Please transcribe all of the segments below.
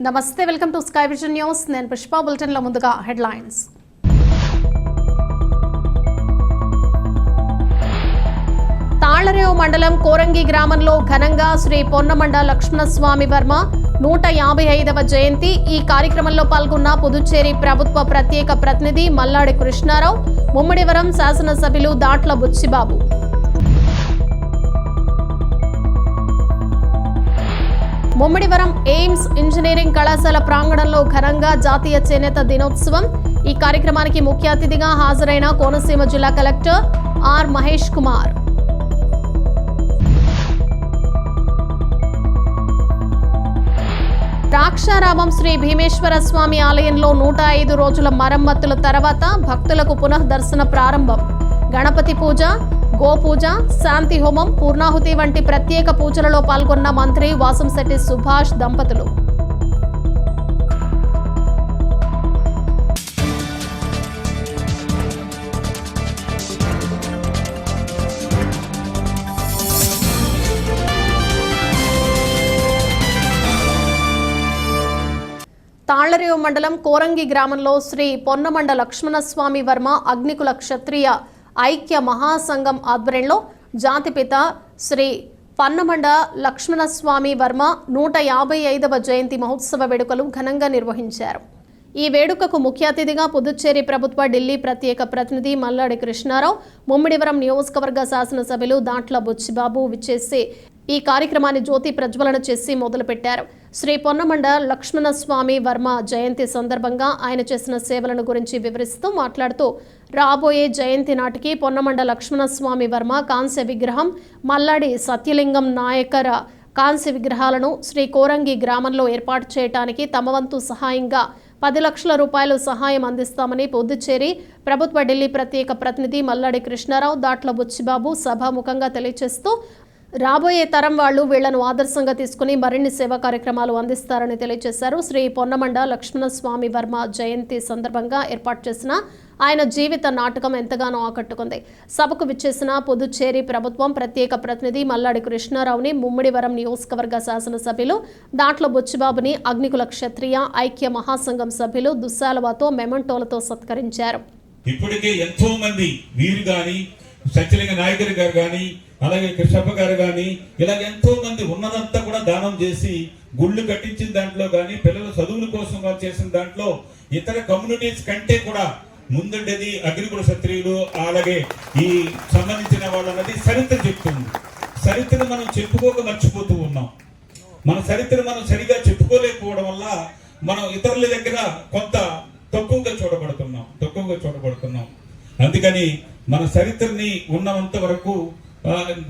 నమస్తే, welcome to sky vision news. నేను పుష్ప. బులెటిన్లో ముందుగా హెడ్లైన్స్. తాళ్లరేవు మండలం కోరంగి గ్రామంలో ఘనంగా శ్రీ పొన్నమండ లక్ష్మణస్వామి వర్మ 155వ జయంతి. ఈ కార్యక్రమంలో పాల్గొన్న పుదుచ్చేరి ప్రభుత్వ ప్రత్యేక ప్రతినిధి మల్లాడి కృష్ణారావు, ముమ్మిడివరం శాసనసభ్యులు దాట్ల బుచ్చిబాబు. ముమ్మిడివరం ఎయిమ్స్ ఇంజనీరింగ్ కళాశాల ప్రాంగణంలో ఘనంగా జాతీయ చేనేత దినోత్సవం. ఈ కార్యక్రమానికి ముఖ్య అతిథిగా హాజరైన కోనసీమ జిల్లా కలెక్టర్ ఆర్ మహేష్ కుమార్. ద్రాక్షారామం శ్రీ భీమేశ్వర స్వామి ఆలయంలో 105 రోజుల మరమ్మతుల తర్వాత భక్తులకు పునః దర్శన ప్రారంభం. గణపతి పూజ, గోపూజ, శాంతి హోమం, పూర్ణాహుతి వంటి ప్రత్యేక పూజలలో పాల్గొన్న మంత్రి వాసంశెట్టి సుభాష్ దంపతులు. తాళ్లరేవు మండలం కోరంగి గ్రామంలో శ్రీ పొన్నమండ లక్ష్మణస్వామి వర్మ అగ్నికుల క్షత్రియ ఐక్య మహాసంఘం ఆధ్వర్యంలో జాతిపిత శ్రీ పొన్నమండ లక్ష్మణస్వామి వర్మ 155వ జయంతి మహోత్సవ వేడుకలు ఘనంగా నిర్వహించారు. ఈ వేడుకకు ముఖ్య అతిథిగా పుదుచ్చేరి ప్రభుత్వ ఢిల్లీ ప్రత్యేక ప్రతినిధి మల్లాడి కృష్ణారావు, ముమ్మిడివరం నియోజకవర్గ శాసనసభ్యులు దాట్ల బుచ్చిబాబు విచ్చేసి ఈ కార్యక్రమాన్ని జ్యోతి ప్రజ్వలన చేసి మొదలుపెట్టారు. శ్రీ పొన్నమండ లక్ష్మణస్వామి వర్మ జయంతి సందర్భంగా ఆయన చేసిన సేవలను గురించి వివరిస్తూ మాట్లాడుతూ, రాబోయే జయంతి నాటికి పొన్నమండ లక్ష్మణస్వామి వర్మ కాంస్య విగ్రహం, మల్లాడి సత్యలింగం నాయకర కాంస్య విగ్రహాలను శ్రీ కోరంగి గ్రామంలో ఏర్పాటు చేయడానికి తమ వంతు సహాయంగా 10 లక్షల రూపాయలు సహాయం అందిస్తామని పుదుచ్చేరి ప్రభుత్వ ఢిల్లీ ప్రత్యేక ప్రతినిధి మల్లాడి కృష్ణారావు, దాట్ల బుచ్చిబాబు సభాముఖంగా తెలియజేస్తూ, రాబోయే తరం వాళ్లు వీళ్లను ఆదర్శంగా తీసుకుని మరిన్ని సేవా కార్యక్రమాలు అందిస్తారని తెలియజేశారు. శ్రీ పొన్నమండ లక్ష్మణస్వామి వర్మ జయంతి సందర్భంగా ఏర్పాటు చేసిన ఆయన జీవిత నాటకం ఎంతగానో ఆకట్టుకుంది. సభకు విచ్చేసిన పుదుచ్చేరి ప్రభుత్వం ప్రత్యేక ప్రతినిధి మల్లాడి కృష్ణారావుని, ముమ్మిడివరం నియోజకవర్గ శాసనసభ్యులు దాట్ల బుచ్చిబాబుని అగ్నికుల క్షత్రియ ఐక్య మహాసంఘం సభ్యులు దుస్సాలవాతో మెమంటోలతో సత్కరించారు. ఇప్పటికే ఎంతో మంది వీరు గాని, సత్యలింగ నాయకులు గారు గాని, అలాగే కృష్ణప్ప గారు కానీ, ఇలాగ ఎంతో మంది ఉన్నదంతా కూడా దానం చేసి గుళ్ళు కట్టించిన దాంట్లో కానీ, పిల్లల చదువుల కోసం చేసిన దాంట్లో ఇతర కమ్యూనిటీస్ కంటే కూడా ముందుండేది అగ్నికుల క్షత్రియులు, అలాగే ఈ సంబంధించిన వాళ్ళు అన్నది చరిత్ర చెప్తుంది. చరిత్ర మనం చెప్పుకోక మర్చిపోతూ ఉన్నాం. మన చరిత్ర మనం సరిగా చెప్పుకోలేకపోవడం వల్ల మనం ఇతరుల దగ్గర కొంత తక్కువగా చూడబడుతున్నాం. అందుకని మన చరిత్రని ఉన్నంత వరకు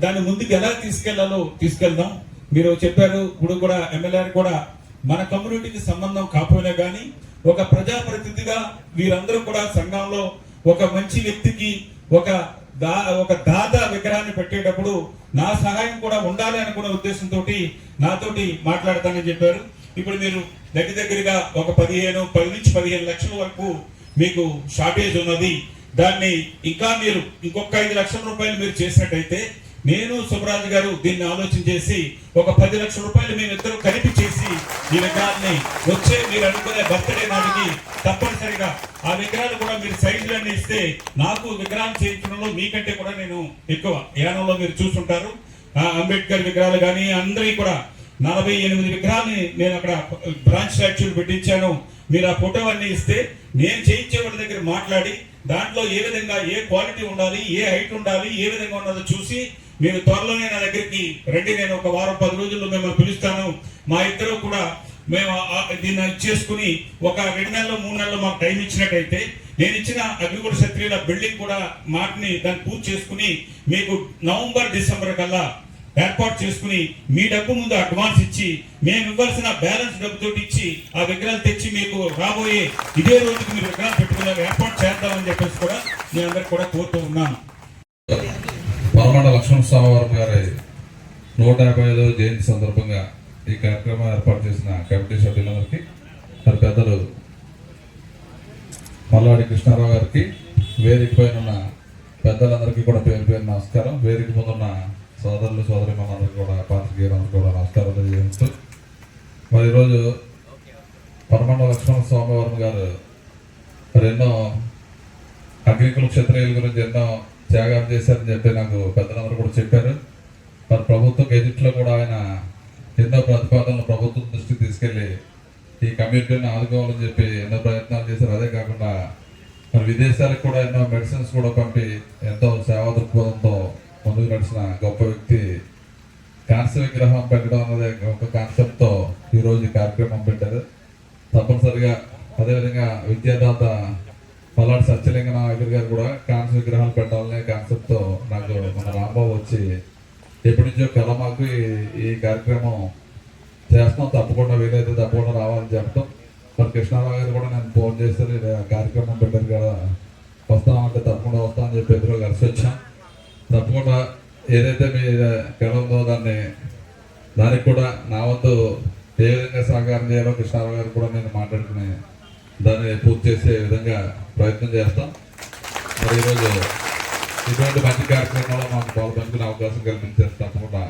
దాని ముందుకు ఎలా తీసుకెళ్దాం. మీరు చెప్పారు, ఇప్పుడు కూడా ఎమ్మెల్యే కూడా మన కమ్యూనిటీకి సంబంధం కాకపోయినా కానీ ఒక ప్రజాప్రతినిధిగా వీరందరూ కూడా సంఘంలో ఒక మంచి వ్యక్తికి ఒక దాత విగ్రహాన్ని పెట్టేటప్పుడు నా సహాయం కూడా ఉండాలి అనుకునే ఉద్దేశంతో నాతోటి మాట్లాడతానని చెప్పారు. ఇప్పుడు మీరు దగ్గరగా ఒక 10 నుంచి 15 లక్షల వరకు మీకు షార్టేజ్ ఉన్నది. దాన్ని ఇంకా మీరు ఇంకొక 5 లక్షల రూపాయలు మీరు చేసినట్టయితే నేను సుబ్బరాజు గారు దీన్ని ఆలోచన చేసి ఒక 10 లక్షల రూపాయలు మేమిద్దరు కలిపి చేసి ఈ విగ్రహాన్ని వచ్చే మీరు అనుకునే బర్త్డే నాటికి తప్పనిసరిగా ఆ విగ్రహాలు కూడా మీరు సైజులన్నీ ఇస్తే నాకు విగ్రహం చేయించడంలో మీకంటే కూడా నేను ఎక్కువ యానంలో మీరు చూసుంటారు. అంబేద్కర్ విగ్రహాలు కానీ అందరి కూడా 48 విగ్రహాన్ని నేను అక్కడ బ్రాంచ్ స్టాచ్యూలు పెట్టించాను. మీరు ఆ ఫోటో అన్ని ఇస్తే నేను చేయించే వాళ్ళ దగ్గర మాట్లాడి దాంట్లో ఏ విధంగా ఏ క్వాలిటీ ఉండాలి, ఏ హైట్ ఉండాలి, ఏ విధంగా ఉన్నదో చూసి మీరు త్వరలోనే నా దగ్గరికి రండి. నేను ఒక వారం 10 రోజుల్లో మిమ్మల్ని పిలుస్తాను. మా ఇద్దరు కూడా మేము దీన్ని చేసుకుని ఒక 2 నెలలు 3 నెలలు మాకు టైం ఇచ్చినట్టయితే నేను ఇచ్చిన అగ్నికుల క్షత్రియుల బిల్డింగ్ కూడా మాటిని దాన్ని పూర్తి చేసుకుని మీకు నవంబర్ డిసెంబర్ కల్లా ఏర్పాటు చేసుకుని మీ డబ్బు ముందు అడ్వాన్స్ ఇచ్చి మేము ఇవ్వాల్సిన బ్యాలెన్స్ డబ్బుతో ఇచ్చి ఆ విగ్రహాలు తెచ్చి మీకు రాబోయే ఇదే రోజుకి మీరు విగ్రహాలు పెట్టుకునే ఏర్పాటు చేద్దామని చెప్పేసి కూడా మీ అందరికి కూడా కోరుతూ ఉన్నాను. పొన్నమండ లక్ష్మణస్వామి వర్మ గారి 155వ జయంతి సందర్భంగా ఈ కార్యక్రమం ఏర్పాటు చేసిన కమిటీ సభ్యులందరికీ, మరి పెద్దలు మల్లాడి కృష్ణారావు గారికి, వేదిక పైన ఉన్న పెద్దలందరికీ కూడా పేరు నమస్కారం. వేదిక ముందున్న సోదరులు సోదరి మనందరికీ కూడా పాత్రికేయులందరికీ కూడా నమస్కారాలు చేస్తూ, మరి ఈరోజు పరమండ లక్ష్మణ స్వామి వర్మ గారు మరి ఎన్నో అగ్నికుల క్షత్రియుల గురించి ఎన్నో త్యాగాలు చేశారని చెప్పి నాకు పెద్దలందరూ కూడా చెప్పారు. మరి ప్రభుత్వం గెజిట్లో కూడా ఆయన ఎన్నో ప్రతిపాదనలు ప్రభుత్వం దృష్టికి తీసుకెళ్లి ఈ కమ్యూనిటీని ఆదుకోవాలని చెప్పి ఎన్నో ప్రయత్నాలు చేశారు. అదే కాకుండా మరి విదేశాలకు కూడా ఎన్నో మెడిసిన్స్ కూడా పంపి ఎంతో సేవా దృక్పథంతో ముందుకు నడిచిన గొప్ప వ్యక్తి. క్యాన్సర్ విగ్రహం పెట్టడం అన్నది ఒక కాన్సెప్ట్తో ఈరోజు ఈ కార్యక్రమం పెట్టారు. తప్పనిసరిగా అదేవిధంగా విద్యాదాత మల్లాడి సత్యలింగ నాయకుడు గారు కూడా క్యాన్సర్ విగ్రహాలు పెట్టాలనే కాన్సెప్ట్తో నాకు మన రాంబాబు వచ్చి ఎప్పటి నుంచో కళ మాకు ఈ కార్యక్రమం చేస్తాం, తప్పకుండా వీలైతే తప్పకుండా రావాలని చెప్పడం. మరి కృష్ణారావు గారు కూడా నేను ఫోన్ చేస్తే కార్యక్రమం పెట్టారు కదా, వస్తామంటే తప్పకుండా వస్తామని చెప్పి ఎదురు కలిసి వచ్చాం. తప్పకుండా ఏదైతే మీ కళ ఉందో దానికి కూడా నా వంతు ఏ విధంగా సహకారం చేయాలో కృష్ణారావు గారు కూడా నేను మాట్లాడుకుని దాన్ని పూర్తి చేసే విధంగా ప్రయత్నం చేస్తాం. మరి ఈరోజు ఇటువంటి మంచి కార్యక్రమాల్లో మాకు పాల్గొనుకునే అవకాశం కల్పించారు. తప్పకుండా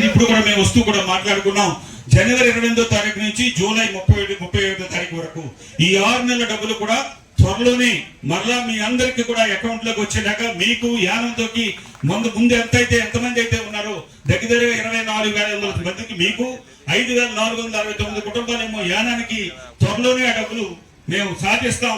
ఇప్పుడు కూడా మేము వస్తూ కూడా మాట్లాడుకున్నాం. జనవరి 28వ తారీఖు నుంచి జూలై 31వ తారీఖు వరకు ఈ 6 నెలల డబ్బులు కూడా త్వరలోనే మరలా మీ అందరికి కూడా అకౌంట్ లోకి వచ్చేలాగా మీకు యానంతోకి ముందు ఎంతమంది అయితే ఉన్నారో దగ్గర 24,500 మందికి మీకు 5,469 కుటుంబాలేమో యానానికి త్వరలోనే ఆ డబ్బులు మేము సాధిస్తాం,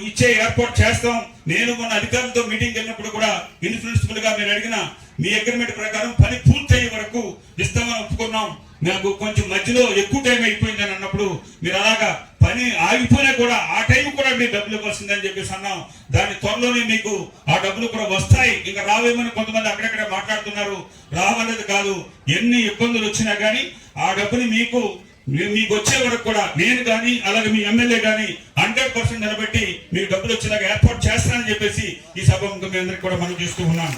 ఇచ్చే ఏర్పాటు చేస్తాం. నేను మొన్న అధికారులతో మీటింగ్ వెళ్ళినప్పుడు కూడా ఇన్ఫ్లుయెన్సిబుల్ గా మీరు అడిగిన మీ అగ్రిమెంట్ ప్రకారం పని పూర్తయ్యే వరకు ఇస్తామని ఒప్పుకున్నాం. నాకు కొంచెం మధ్యలో ఎక్కువ టైం అయిపోయిందని అన్నప్పుడు మీరు అలాగా పని ఆగిపోయినా కూడా ఆ టైం కూడా మీరు డబ్బులు ఇవ్వాల్సిందని చెప్పేసి అన్నాం. దాని త్వరలోనే మీకు ఆ డబ్బులు కూడా వస్తాయి. ఇంకా రావేమని కొంతమంది అక్కడక్కడ మాట్లాడుతున్నారు. రావనేది కాదు, ఎన్ని ఇబ్బందులు వచ్చినా కానీ ఆ డబ్బుని మీకు వచ్చే వరకు కూడా నేను కానీ అలాగే మీ ఎమ్మెల్యే కానీ 100% నిలబెట్టి మీకు డబ్బులు వచ్చేలాగా ఏర్పాటు చేస్తానని చెప్పేసి ఈ సభ మీ అందరికి కూడా మనం చేస్తూ ఉన్నాం.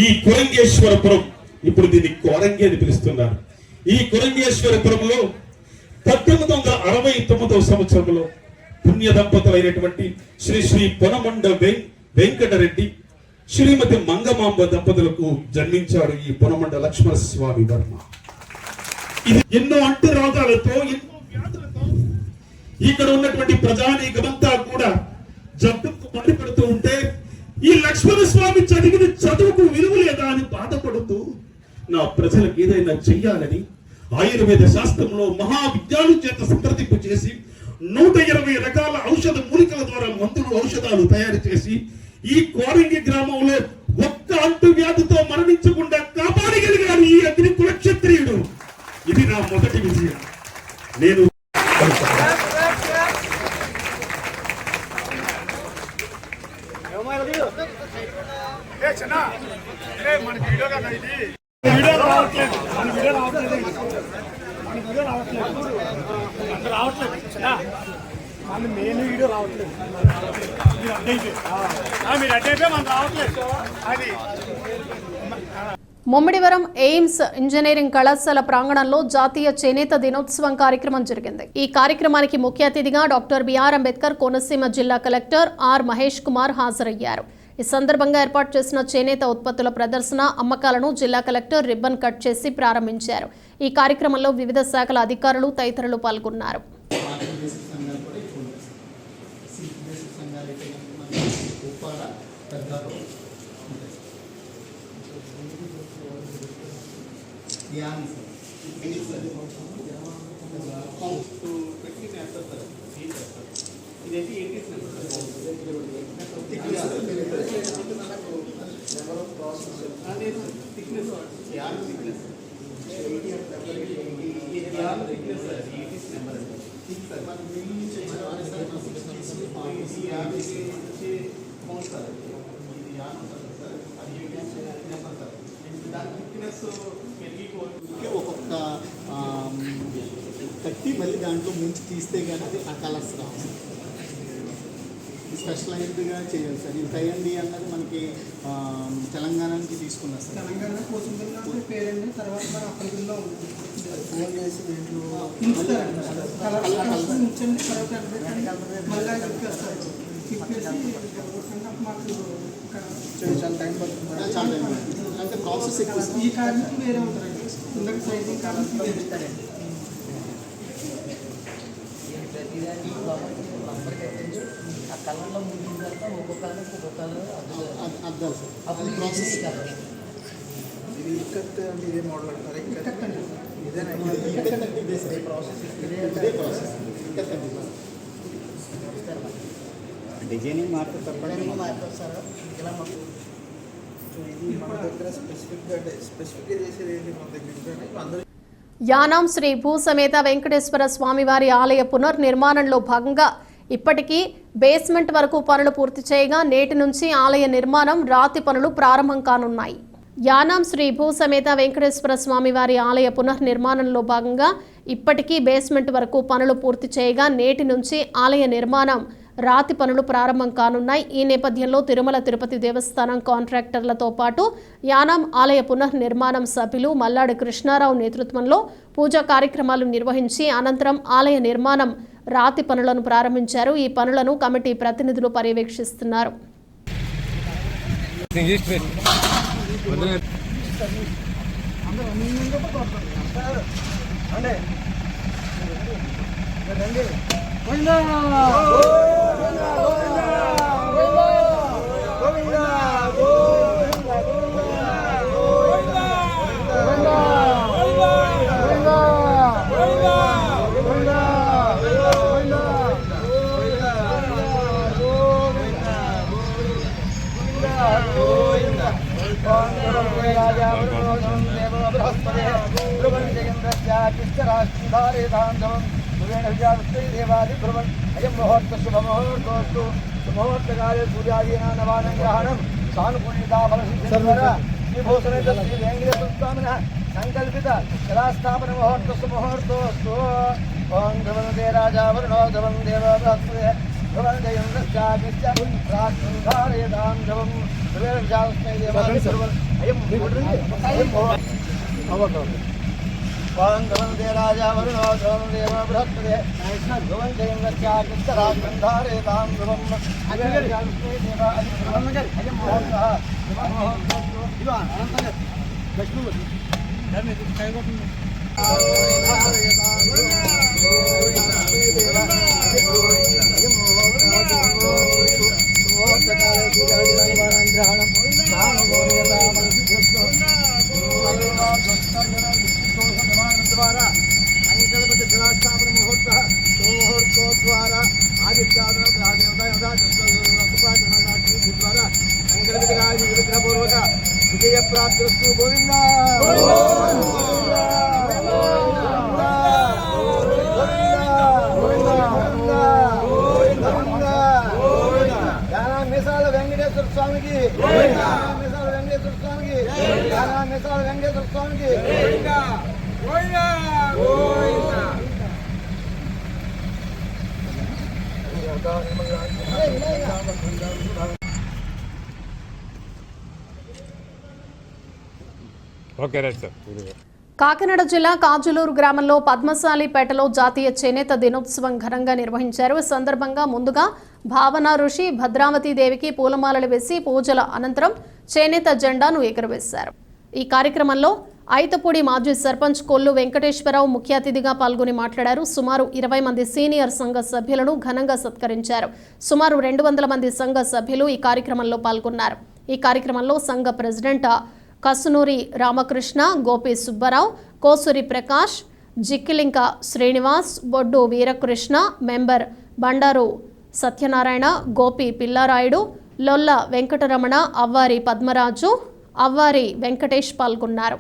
ఈ కురంగేశ్వరపురం, ఇప్పుడు దీన్ని కోరంగి అని పిలుస్తున్నారు. ఈ కురంగేశ్వరపురంలో 1969వ సంవత్సరంలో పుణ్య దంపతులైనటువంటి శ్రీ పొనమండ వెంకటరెడ్డి శ్రీమతి మంగమాంబ దంపతులకు జన్మించాడు ఈ పొనమండ లక్ష్మణ స్వామి వర్మ. ఇది ఎన్నో అంటు రోగాలతో ఎన్నో వ్యాధులతో ఇక్కడ ఉన్నటువంటి ప్రజానీకమంతా కూడా జబ్బుకు మండిపడుతూ ఉంటే ఈ లక్ష్మణ స్వామి చదివిన చదువుకు విలువ లేదా అని బాధపడుతూ నా ప్రజలకు ఏదైనా చెయ్యాలని ఆయుర్వేద శాస్త్రంలో మహావిజ్ఞానం చేత సంప్రదింపు చేసి 120 రకాల ఔషధ మూలికల ద్వారా మందులు ఔషధాలు తయారు చేసి ఈ కోరంగి గ్రామంలో ఒక్క అంటు వ్యాధితో మరణించకుండా కాపాడగలిగాడు ఈ అగ్ని కులక్షత్రియుడు. ఇది నా మొదటి విజయం. నేను మెయిన్ వీడియో రావట్లేదు, మీరు అడ్డైతే మనం రావట్లేదు. అది ముమ్మిడివరం ఎయిమ్స్ ఇంజనీరింగ్ కళాశాల ప్రాంగణంలో జాతీయ చేనేత దినోత్సవం కార్యక్రమం జరిగింది. ఈ కార్యక్రమానికి ముఖ్య అతిథిగా డాక్టర్ బిఆర్ అంబేద్కర్ కోనసీమ జిల్లా కలెక్టర్ ఆర్ మహేష్ కుమార్ హాజరయ్యారు. ఈ సందర్భంగా ఏర్పాటు చేసిన చేనేత ఉత్పత్తుల ప్రదర్శన అమ్మకాలను జిల్లా కలెక్టర్ రిబ్బన్ కట్ చేసి ప్రారంభించారు. ఈ కార్యక్రమంలో వివిధ శాఖల అధికారులు తదితరులు పాల్గొన్నారు. ఒక్కొక్క కట్టి మళ్ళీ దాంట్లో ముంచి తీస్తే కానీ అది ఆ కలర్స్ రావు. స్పెషలైజ్డ్గా చేయాలి సార్. ఇది కయ్యండి అన్నది మనకి తెలంగాణ నుంచి తీసుకున్నారు సార్. తెలంగాణ కోచింగ్లో పేరండి, తర్వాత మన అప్పటిలో ఫోన్ చేసి దీంట్లో ఉంచండి, తర్వాత మళ్ళీ తిప్పేస్తారు. తిప్పేసి మాకు చాలా టైం పడుతుంది. చాలా టైం పడుతుంది అంటే ప్రాసెస్ ఎక్కువ. ఈ కార్డుకి వేరే ఉంటారండి, ఇందాక సైజింగ్ కార్డుకి వేరే ఇస్తారండి. ఆ కలర్లో ముందు తర్వాత ఒక్కొక్క అర్థాలు సార్. అది ప్రాసెస్. ఇది ఇక్కత్ అంటే ఇదే మోడల్ అంటారు. ఇక్కత్ అంటే ఇదేనా? ఇక్కత్ అంటే ఇదే సార్. ప్రాసెస్ ఇదే ప్రాసెస్. ఇక్కత్ అంటే డిజైనింగ్ మారుతుంది తప్పని మారుతుంది సార్. ఇలా మాకు ఇది మన దగ్గర స్పెసిఫిక్గా చేసేది ఏంటి మన దగ్గర అందరూ. యానాం శ్రీ భూసమేత వెంకటేశ్వర స్వామివారి ఆలయ పునర్నిర్మాణంలో భాగంగా ఇప్పటికీ బేస్మెంట్ వరకు పనులు పూర్తి చేయగా నేటి నుంచి ఆలయ నిర్మాణం రాతి పనులు ప్రారంభం కానున్నాయి. యానాం శ్రీ భూసమేత వెంకటేశ్వర స్వామివారి ఆలయ పునర్నిర్మాణంలో భాగంగా ఇప్పటికీ బేస్మెంట్ వరకు పనులు పూర్తి చేయగా నేటి నుంచి ఆలయ నిర్మాణం రాతి పనులు ప్రారంభం కానున్నాయి. ఈ నేపథ్యంలో తిరుమల తిరుపతి దేవస్థానం కాంట్రాక్టర్లతో పాటు యానాం ఆలయ పునర్నిర్మాణం సభ్యులు మల్లాడి కృష్ణారావు నేతృత్వంలో పూజా కార్యక్రమాలు నిర్వహించి అనంతరం ఆలయ నిర్మాణం రాతి పనులను ప్రారంభించారు. ఈ పనులను కమిటీ ప్రతినిధులు పర్యవేక్షిస్తున్నారు. ముహూర్తకాలే సూర్యాదీనా నవానంగ్రహణం సానుకూల్యతా ఫలసిద్ధిస్వామిన సంకల్పిత కళాస్థాపన ముహూర్తోస్తు. ఓం ధ్రువందే రాజా వరుణో ధ్రువం దేవ బృహస్పతి ధ్రువందేదాం ధ్రువం ఓం ధ్రువందే రాజా వరుణో ధ్రువం దేవ బృహస్పతి ధ్రువందేదాం ధ్రువం విజయప్రాప్తిస్తు. గోవింద మీసాల వెంకటేశ్వర స్వామికి, మీసాల వెంకటేశ్వర స్వామికి, మీసాల వెంకటేశ్వర స్వామికి. కాకినాడ జిల్లా కాజులూరు గ్రామంలో పద్మశాలిపేటలో జాతీయ చేనేత దినోత్సవం ఘనంగా నిర్వహించారు. ఈ సందర్భంగా ముందుగా భావన ఋషి భద్రావతి దేవికి పూలమాలలు వేసి పూజల అనంతరం చేనేత జెండాను ఎగురవేశారు. ఈ కార్యక్రమంలో ఐతపూడి మాజీ సర్పంచ్ కొల్లు వెంకటేశ్వరరావు ముఖ్య అతిథిగా పాల్గొని మాట్లాడారు. సుమారు 20 మంది సీనియర్ సంఘ సభ్యులను ఘనంగా సత్కరించారు. సుమారు 200 మంది సంఘ సభ్యులు ఈ కార్యక్రమంలో పాల్గొన్నారు. ఈ కార్యక్రమంలో సంఘ ప్రెసిడెంట్ కసునూరి రామకృష్ణ, గోపి సుబ్బారావు, కోసూరి ప్రకాష్, జిక్కిలింక శ్రీనివాస్, బొడ్డు వీరకృష్ణ, మెంబర్ బండారు సత్యనారాయణ, గోపి పిల్లారాయుడు, లొల్ల వెంకటరమణ, అవ్వారి పద్మరాజు, అవ్వారి వెంకటేష్ పాల్గొన్నారు.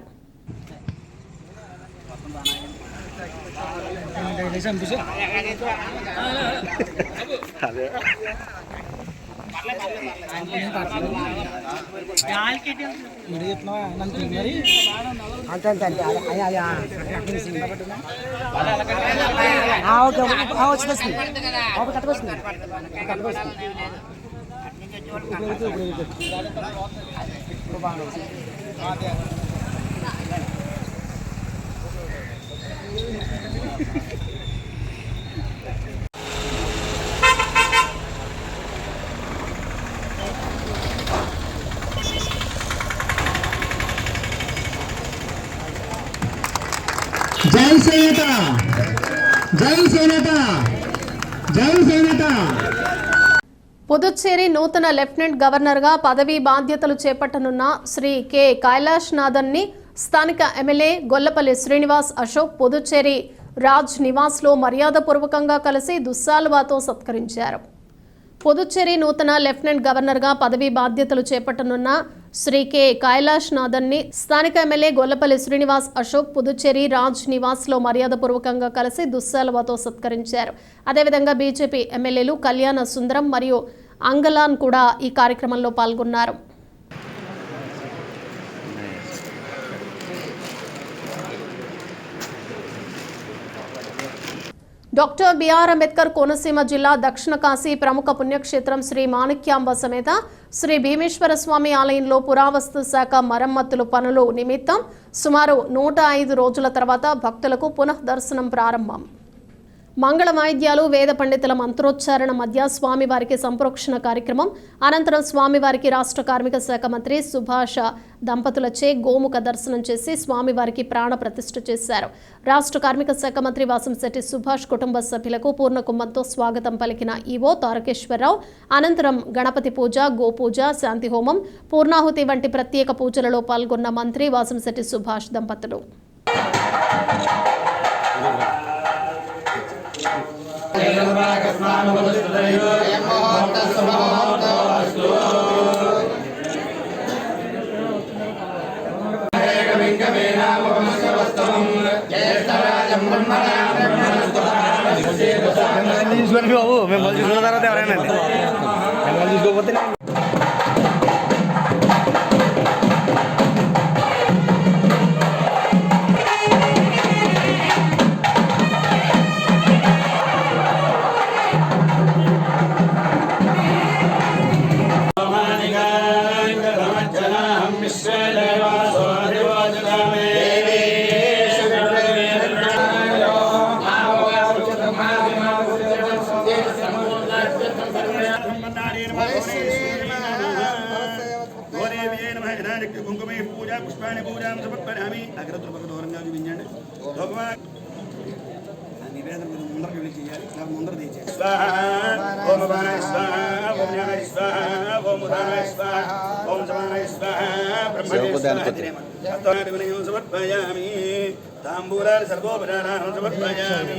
జై సేనత, జై సేనత, జై సేనత. పుదుచ్చేరి నూతన లెఫ్టినెంట్ గవర్నర్గా పదవీ బాధ్యతలు చేపట్టనున్న శ్రీ కె కైలాష్ నాథన్ని స్థానిక ఎమ్మెల్యే గొల్లపల్లి శ్రీనివాస్ అశోక్ పుదుచ్చేరి రాజ్ నివాస్లో మర్యాదపూర్వకంగా కలిసి దుస్సాలువాతో సత్కరించారు. పుదుచ్చేరి నూతన లెఫ్టినెంట్ గవర్నర్గా పదవీ బాధ్యతలు చేపట్టనున్న శ్రీ కె కైలాష్ నాథన్ని స్థానిక ఎమ్మెల్యే గొల్లపల్లి శ్రీనివాస్ అశోక్ పుదుచ్చేరి రాజ్ నివాస్లో మర్యాదపూర్వకంగా కలిసి దుస్సాలువాతో సత్కరించారు. అదేవిధంగా బీజేపీ ఎమ్మెల్యేలు కళ్యాణ సుందరం మరియు అంగలాన్ కూడా ఈ కార్యక్రమంలో పాల్గొన్నారు. డాక్టర్ బిఆర్ అంబేద్కర్ కోనసీమ జిల్లా దక్షిణ కాశీ ప్రముఖ పుణ్యక్షేత్రం శ్రీ మాణిక్యాంబ సమేత శ్రీ భీమేశ్వర స్వామి ఆలయంలో పురావస్తు శాఖ మరమ్మతులు పనులు నిమిత్తం సుమారు 105 రోజుల తర్వాత భక్తులకు పునః దర్శనం ప్రారంభం. మంగళ వాయిద్యాలు, వేద పండితుల మంత్రోచ్చారణ మధ్య స్వామివారికి సంప్రోక్షణ కార్యక్రమం అనంతరం స్వామివారికి రాష్ట్ర కార్మిక శాఖ మంత్రి సుభాష దంపతులచే గోముఖ దర్శనం చేసి స్వామివారికి ప్రాణ ప్రతిష్ఠ చేశారు. రాష్ట్ర కార్మిక శాఖ మంత్రి వాసంశెట్టి సుభాష్ కుటుంబ సభ్యులకు పూర్ణ కుంభంతో స్వాగతం పలికిన ఈవో తారకేశ్వరరావు అనంతరం గణపతి పూజ, గోపూజ, శాంతి హోమం, పూర్ణాహుతి వంటి ప్రత్యేక పూజలలో పాల్గొన్న మంత్రి వాసంశెట్టి సుభాష్ దంపతులు. చూసుకోండి బాబు, మేము మళ్ళీ చూసుకున్న తర్వాత ఎవరైనా చూసుకోకపోతే కుంకుమే పూజ పుష్పాన్ని పూజా సమర్పయామి. అగ్రద్రుపకదూరంగా చూపించండి. నివేదన ముందర చేయాలి, ముందర తెచ్చేయాలి. స్వాహ ఓం ఉదానాయ స్వాహ, ఓం జ్ఞానాయ స్వాహ, ఓం ఉదానాయ స్వాహ, ఓం సమానాయ స్వాహ, బ్రహ్మణే స్వాహ వినయం సమర్పయామి. తాంబూలాన్ని సర్వోపచారాన్ని సమర్పయామి.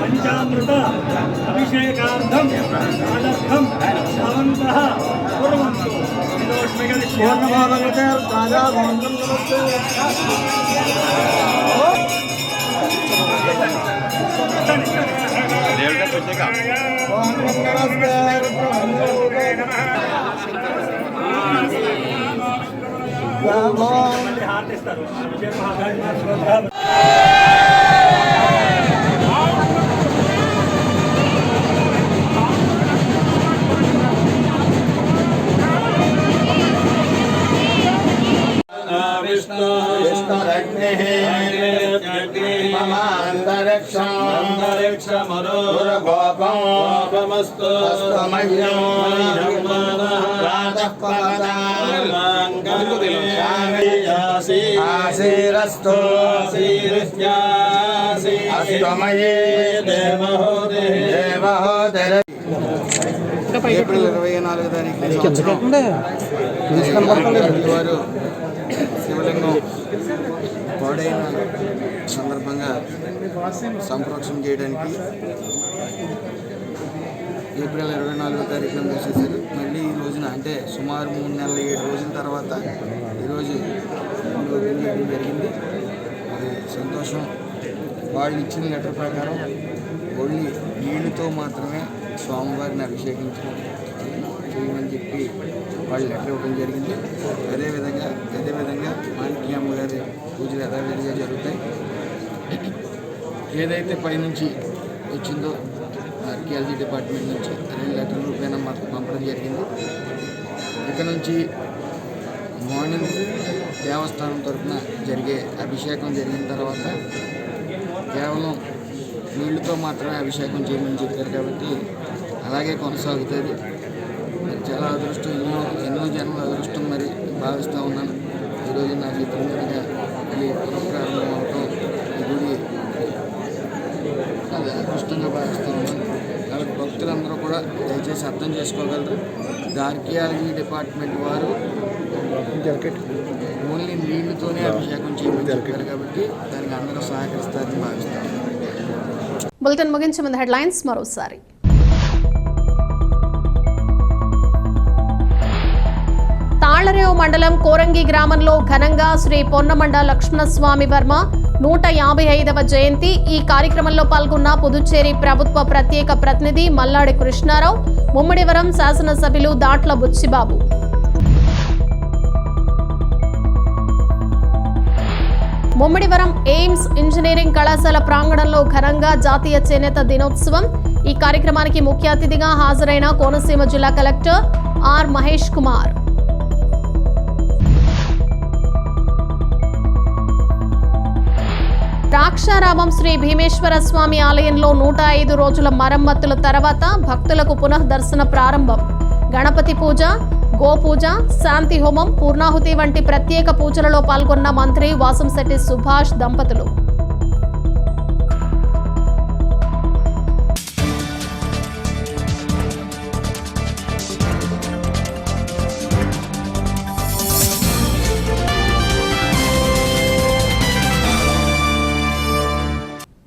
పంచామృత అభిషేకార్థం ఆదర్థం భవంతః కుర్వంతు. హార్తిస్తారు. ఆశీరస్తో అష్టమయే దేవహోదర ఏప్రిల్ 24 తారీఖు వారు శివలింగం పాడైన సందర్భంగా సంప్రోక్షణ చేయడానికి ఏప్రిల్ 24 తారీఖున మూసేశారు. మళ్ళీ ఈ రోజున అంటే సుమారు 3 నెలల 7 రోజుల తర్వాత ఈరోజు ఓపెన్ చేయడం జరిగింది. అది సంతోషం. వాళ్ళు ఇచ్చిన లెటర్ ప్రకారం ఓన్లీ నీళ్ళతో మాత్రమే స్వామివారిని అభిషేకించడం చేయమని చెప్పి వాళ్ళు లెటర్ ఇవ్వడం జరిగింది. అదేవిధంగా మాణిక్య అమ్మగారి పూజలు యథావిధిగా జరుగుతాయి. ఏదైతే పైనుంచి వచ్చిందో ఆర్కియాలజీ డిపార్ట్మెంట్ నుంచి అదే లెటర్ రూపేణ మాకు పంపడం జరిగింది. ఇక నుంచి మార్నింగ్ దేవస్థానం తరఫున జరిగే అభిషేకం జరిగిన తర్వాత కేవలం నీళ్ళతో మాత్రమే అభిషేకం చేయమని చెప్పారు కాబట్టి అలాగే కొనసాగుతుంది. మరి చాలా అదృష్టం, ఎన్నో జన్మల అదృష్టం మరి భావిస్తూ ఉన్నాను. ఈరోజు నా చేతుల మీదుగా మళ్ళీ పునఃప్రారంభం అవటం ఈ గుడి అది అదృష్టంగా భావిస్తూ ఉన్నాను. కాబట్టి భక్తులందరూ కూడా దయచేసి అర్థం చేసుకోగలరు. ఆర్కియాలజీ డిపార్ట్మెంట్ వారు ఓన్లీ నీళ్ళతోనే అభిషేకం చేయమని చెప్పారు కాబట్టి దానికి అందరూ సహకరిస్తారని భావిస్తాను. బులెటిన్ ముగించే ముందు హెడ్లైన్స్ మరోసారి. తాళ్లరేవు మండలం కోరంగి గ్రామంలో ఘనంగా శ్రీ పొన్నమండ లక్ష్మణస్వామి వర్మ 155వ జయంతి. ఈ కార్యక్రమంలో పాల్గొన్న పుదుచ్చేరి ప్రభుత్వ ప్రత్యేక ప్రతినిధి మల్లాడి కృష్ణారావు, ముమ్మడివరం శాసనసభ్యులు దాట్ల బుచ్చిబాబు. ముమ్మడివరం ఎయిమ్స్ ఇంజనీరింగ్ కళాశాల ప్రాంగణంలో ఘనంగా జాతీయ చేనేత దినోత్సవం. ఈ కార్యక్రమానికి ముఖ్య అతిథిగా హాజరైన కోనసీమ జిల్లా కలెక్టర్ ఆర్ మహేష్ కుమార్. ద్రాక్షారామం శ్రీ భీమేశ్వర స్వామి ఆలయంలో 105 రోజుల మరమ్మతుల తర్వాత భక్తులకు పునః దర్శన ప్రారంభం. గణపతి పూజ, గోపూజ, శాంతి హోమం, పూర్ణాహుతి వంటి ప్రత్యేక పూజలలో పాల్గొన్న మంత్రి వాసంశెట్టి సుభాష్ దంపతులు.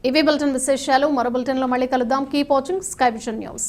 ఇవి బులెటిన్ విశేషాలు. మరో బులెటిన్లో మళ్ళీ కలుద్దాం. Keep watching sky vision news.